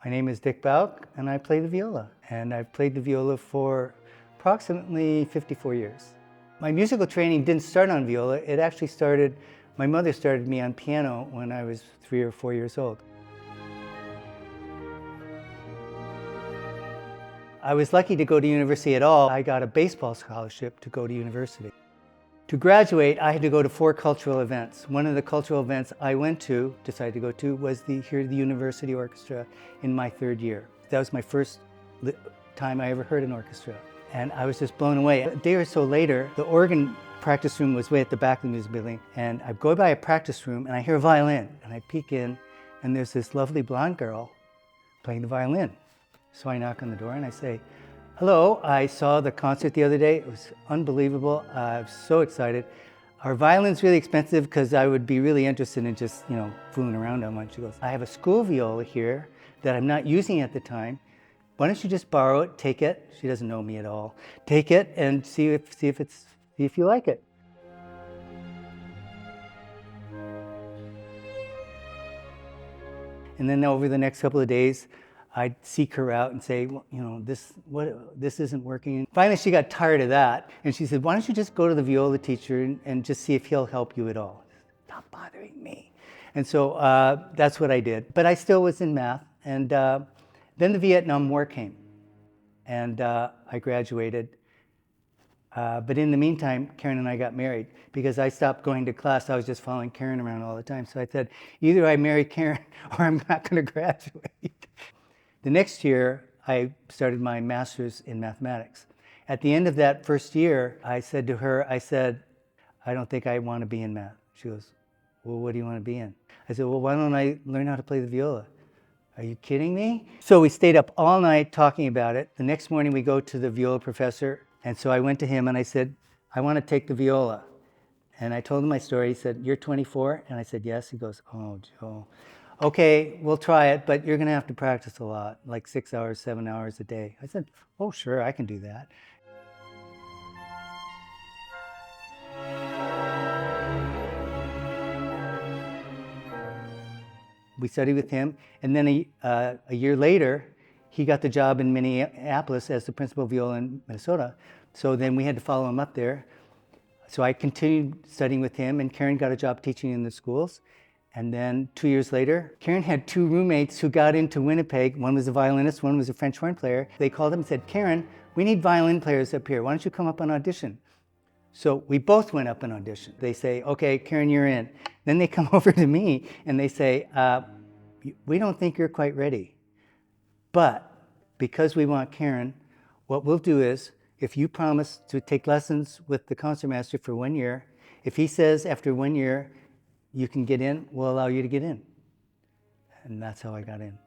My name is Dick Bauch, and I play the viola. And I've played the viola for approximately 54 years. My musical training didn't start on viola. It actually started, my mother started me on piano when I was 3 or 4 years old. I was lucky to go to university at all. I got a baseball scholarship to go to university. To graduate, I had to go to 4 cultural events. One of the cultural events I decided to go to, was the University Orchestra in my 3rd year. That was my first time I ever heard an orchestra. And I was just blown away. A day or so later, the organ practice room was way at the back of the music building. And I go by a practice room and I hear a violin. And I peek in and there's this lovely blonde girl playing the violin. So I knock on the door and I say, "Hello, I saw the concert the other day. It was unbelievable. I was so excited. Our violin's really expensive because I would be really interested in just, fooling around on one." She goes, "I have a school viola here that I'm not using at the time. Why don't you just borrow it, take it?" She doesn't know me at all. "Take it and see if you like it." And then over the next couple of days, I'd seek her out and say, "Well, this isn't working." Finally, she got tired of that, and she said, "Why don't you just go to the viola teacher and just see if he'll help you at all? Stop bothering me." And so that's what I did. But I still was in math. And then the Vietnam War came, and I graduated. But in the meantime, Karen and I got married. Because I stopped going to class, I was just following Karen around all the time. So I said, either I marry Karen or I'm not going to graduate. The next year, I started my master's in mathematics. At the end of that first year, I said to her, "I don't think I want to be in math." She goes, "Well, what do you want to be in?" I said, "Well, why don't I learn how to play the viola?" "Are you kidding me?" So we stayed up all night talking about it. The next morning, we go to the viola professor. And so I went to him and I said, "I want to take the viola." And I told him my story. He said, "You're 24? And I said, "Yes." He goes, "Oh, Joe. Okay, we'll try it, but you're going to have to practice a lot, like 6 hours, 7 hours a day." I said, "Oh, sure, I can do that." We studied with him, and then a year later, he got the job in Minneapolis as the principal viola in Minnesota. So then we had to follow him up there. So I continued studying with him, and Karen got a job teaching in the schools. And then 2 years later, Karen had 2 roommates who got into Winnipeg. One was a violinist, one was a French horn player. They called him and said, "Karen, we need violin players up here. Why don't you come up and audition?" So we both went up and auditioned. They say, "Okay, Karen, you're in." Then they come over to me and they say, "We don't think you're quite ready. But because we want Karen, what we'll do is, if you promise to take lessons with the concertmaster for 1 year, if he says after 1 year you can get in, we'll allow you to get in." And that's how I got in.